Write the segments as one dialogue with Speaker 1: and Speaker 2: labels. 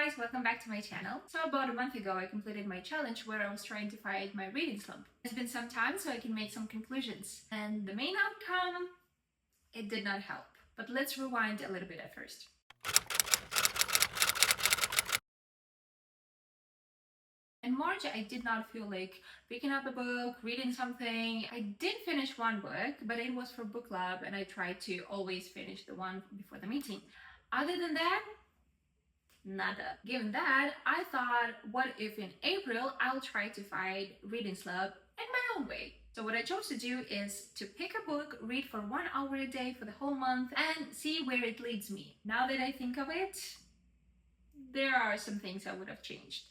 Speaker 1: guys, welcome back to my channel. So about a month ago I completed my challenge where I was trying to fight my reading slump. It's been some time so I can make some conclusions, and the main outcome, it did not help. But let's rewind a little bit at first. In March, I did not feel like picking up a book, reading something. I did finish one book, but it was for book club and I tried to always finish the one before the meeting. Other than that, nada. Given that, I thought, what if in April I'll try to fight reading slump in my own way. So what I chose to do is to pick a book, read for 1 hour a day for the whole month, and see where it leads me. Now that I think of it, there are some things I would have changed.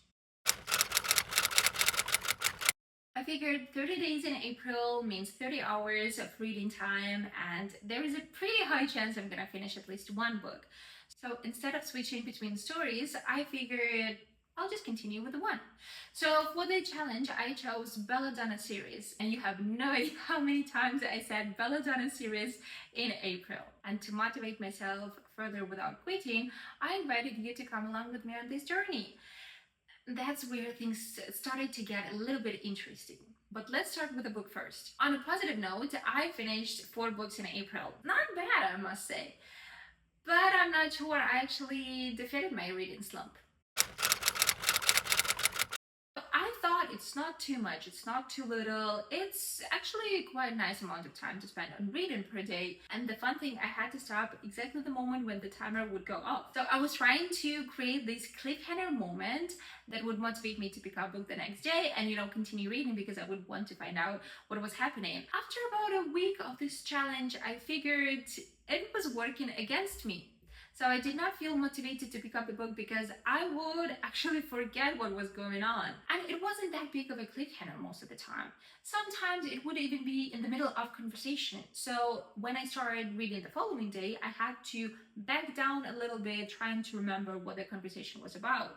Speaker 1: I figured 30 days in April means 30 hours of reading time, and there is a pretty high chance I'm gonna finish at least one book. So instead of switching between stories, I figured I'll just continue with the one. So for the challenge, I chose Belladonna series, and you have no idea how many times I said Belladonna series in April. And to motivate myself further without quitting, I invited you to come along with me on this journey. That's where things started to get a little bit interesting. But let's start with the book first. On a positive note, I finished 4 books in April. Not bad, I must say. But I'm not sure I actually defeated my reading slump. I thought it's not too much, it's not too little. It's actually quite a nice amount of time to spend on reading per day. And the fun thing, I had to stop exactly the moment when the timer would go off. So I was trying to create this cliffhanger moment that would motivate me to pick up a book the next day and, continue reading, because I would want to find out what was happening. After about a week of this challenge, I figured it was working against me. So I did not feel motivated to pick up the book because I would actually forget what was going on. And it wasn't that big of a cliffhanger most of the time. Sometimes it would even be in the middle of conversation. So when I started reading the following day, I had to back down a little bit, trying to remember what the conversation was about,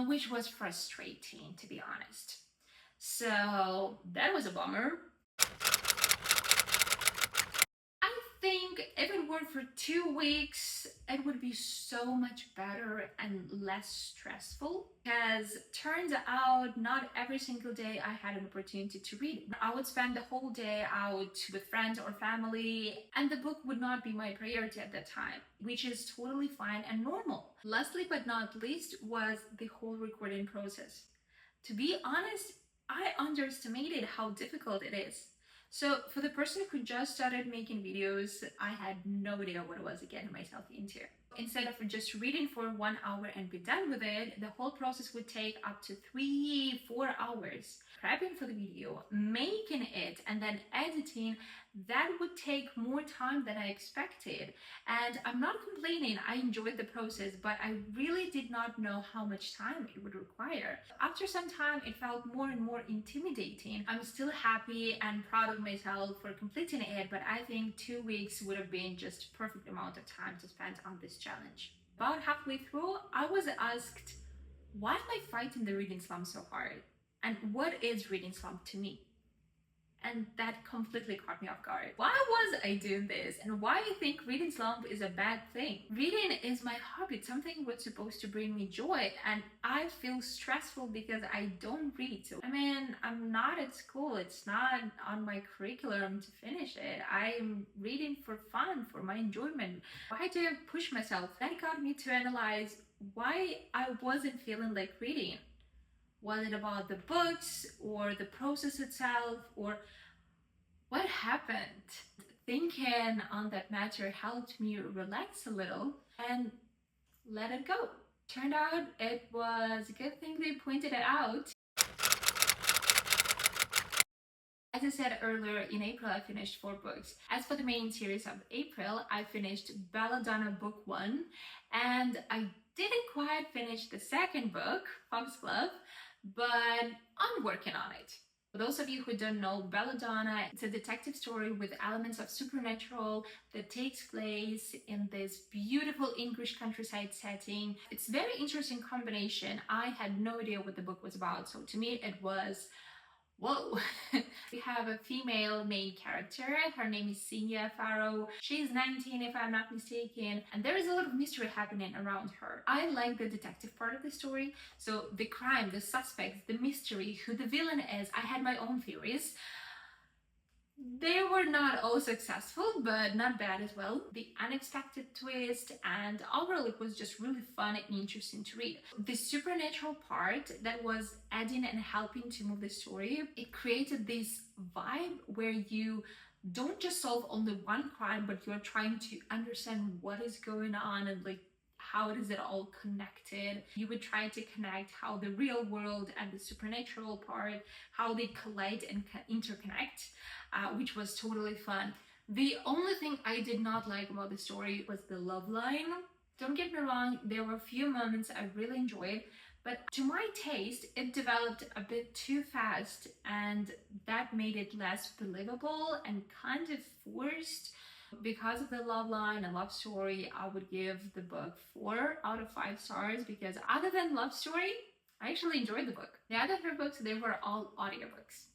Speaker 1: which was frustrating, to be honest. So that was a bummer. If it were for 2 weeks, it would be so much better and less stressful, because turns out not every single day I had an opportunity to read. I would spend the whole day out with friends or family, and the book would not be my priority at that time, which is totally fine and normal. Lastly but not least was the whole recording process. To be honest, I underestimated how difficult it is. So for the person who just started making videos, I had no idea what I was getting myself into. Instead of just reading for 1 hour and be done with it, the whole process would take up to 3-4 hours. Prepping for the video, making it, and then editing, that would take more time than I expected. And I'm not complaining, I enjoyed the process, but I really did not know how much time it would require. After some time, it felt more and more intimidating. I'm still happy and proud of myself for completing it, but I think 2 weeks would have been just a perfect amount of time to spend on this challenge. About halfway through, I was asked, why am I fighting the reading slump so hard? And what is reading slump to me? And that completely caught me off guard. Why was I doing this? And why I think reading slump is a bad thing? Reading is my hobby. It's something that's supposed to bring me joy. And I feel stressful because I don't read. So, I'm not at school. It's not on my curriculum to finish it. I'm reading for fun, for my enjoyment. Why do I push myself? That got me to analyze why I wasn't feeling like reading. Was it about the books or the process itself, or what happened? Thinking on that matter helped me relax a little and let it go. Turned out it was a good thing they pointed it out. As I said earlier, in April I finished 4 books. As for the main series of April, I finished Belladonna book 1, and I didn't quite finish the second book, Foxglove, but I'm working on it. For those of you who don't know, Belladonna, it's a detective story with elements of supernatural that takes place in this beautiful English countryside setting. It's a very interesting combination. I had no idea what the book was about, so to me it was whoa. We have a female main character. Her name is Sinia Farrow. She's 19, if I'm not mistaken, and there is a lot of mystery happening around her. I like the detective part of the story, so the crime, the suspects, the mystery, who the villain is. I had my own theories. They were not all successful, but not bad as well. The unexpected twist, and overall it was just really fun and interesting to read. The supernatural part that was adding and helping to move the story, it created this vibe where you don't just solve only one crime, but you're trying to understand what is going on and like how is it all connected. You would try to connect how the real world and the supernatural part, how they collide and interconnect, which was totally fun. The only thing I did not like about the story was the love line. Don't get me wrong, there were a few moments I really enjoyed, but to my taste, it developed a bit too fast, and that made it less believable and kind of forced. Because of the love line and love story, I would give the book 4 out of 5 stars, because other than love story, I actually enjoyed the book. The other 3 books, they were all audiobooks.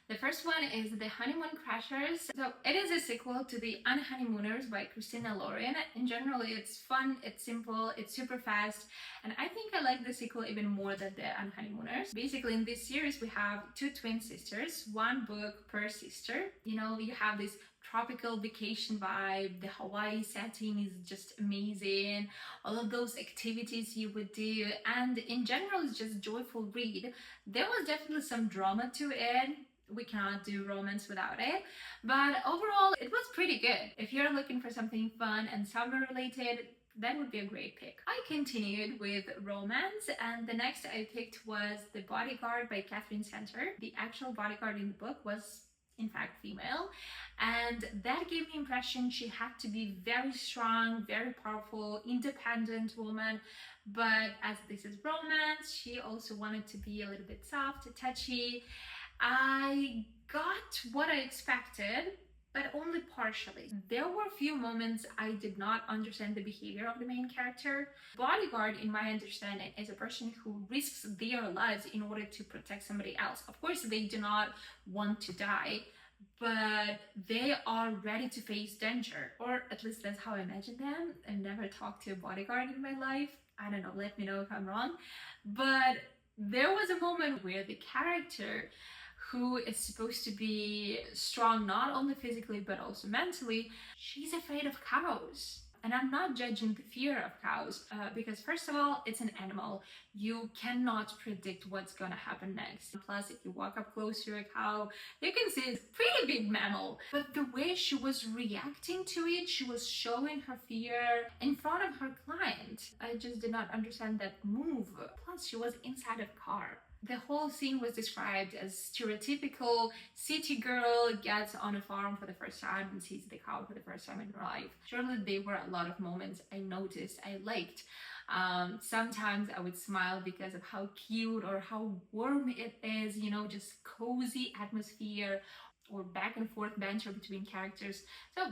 Speaker 1: The first one is The Honeymoon Crashers. So it is a sequel to The Unhoneymooners by Christina Lauren. In general, it's fun, it's simple, it's super fast, and I think I like the sequel even more than The Unhoneymooners. Basically, in this series, we have 2 twin sisters, 1 book per sister. You know, you have this tropical vacation vibe, the Hawaii setting is just amazing, all of those activities you would do, and in general, it's just joyful read. There was definitely some drama to it. We cannot do romance without it, but overall it was pretty good. If you're looking for something fun and summer related, that would be a great pick. I continued with romance, and the next I picked was The Bodyguard by Catherine Center. The actual bodyguard in the book was in fact female, and that gave me the impression she had to be very strong, very powerful, independent woman. But as this is romance, she also wanted to be a little bit soft, touchy. I got what I expected, but only partially. There were a few moments I did not understand the behavior of the main character. Bodyguard, in my understanding, is a person who risks their lives in order to protect somebody else. Of course, they do not want to die, but they are ready to face danger, or at least that's how I imagine them. I've never talked to a bodyguard in my life. I don't know, let me know if I'm wrong. But there was a moment where the character, who is supposed to be strong not only physically but also mentally, she's afraid of cows. And I'm not judging the fear of cows, because first of all, it's an animal. You cannot predict what's gonna happen next. Plus, if you walk up close to a cow, you can see it's a pretty big mammal. But the way she was reacting to it, she was showing her fear in front of her client. I just did not understand that move. Plus, she was inside a car. The whole scene was described as stereotypical city girl gets on a farm for the first time and sees the cow for the first time in her life. Surely there were a lot of moments I noticed, I liked. Sometimes I would smile because of how cute or how warm it is, you know, just cozy atmosphere or back and forth banter between characters. So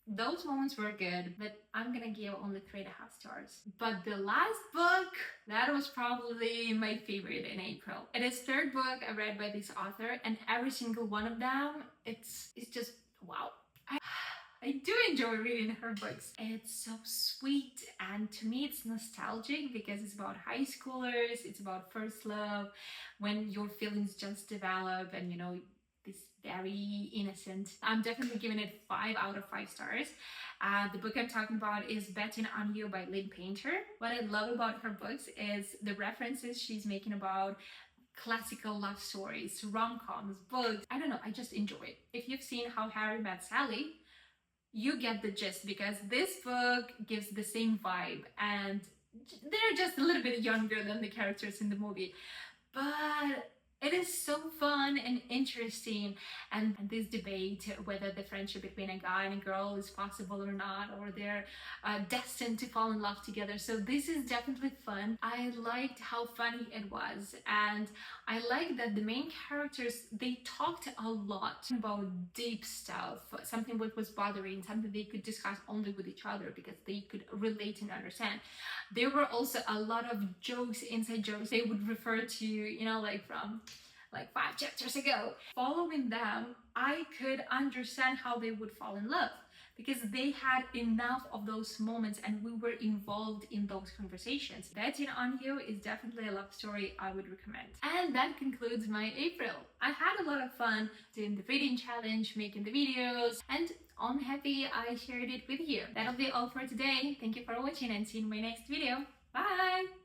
Speaker 1: those moments were good, but I'm gonna give only 3.5 stars. But the last book, that was probably my favorite in April. It is 3rd book I read by this author, and every single one of them, it's just wow. I do enjoy reading her books. It's so sweet, and to me it's nostalgic because it's about high schoolers, it's about first love, when your feelings just develop, and you know, this very innocent. I'm definitely giving it 5 out of 5 stars. The book I'm talking about is Betting on You by Lynn Painter. What I love about her books is the references she's making about classical love stories, rom-coms, books. I don't know, I just enjoy it. If you've seen How Harry Met Sally, you get the gist, because this book gives the same vibe, and they're just a little bit younger than the characters in the movie. But it is so fun and interesting, and this debate whether the friendship between a guy and a girl is possible or not, or they're destined to fall in love together. So this is definitely fun. I liked how funny it was, and I like that the main characters, they talked a lot about deep stuff, something that was bothering, something they could discuss only with each other because they could relate and understand. There were also a lot of jokes, inside jokes they would refer to, you know, like from like 5 chapters ago. Following them, I could understand how they would fall in love because they had enough of those moments and we were involved in those conversations. Betting on You is definitely a love story I would recommend. And that concludes my April. I had a lot of fun doing the reading challenge, making the videos, and I'm happy I shared it with you. That'll be all for today. Thank you for watching and see you in my next video. Bye!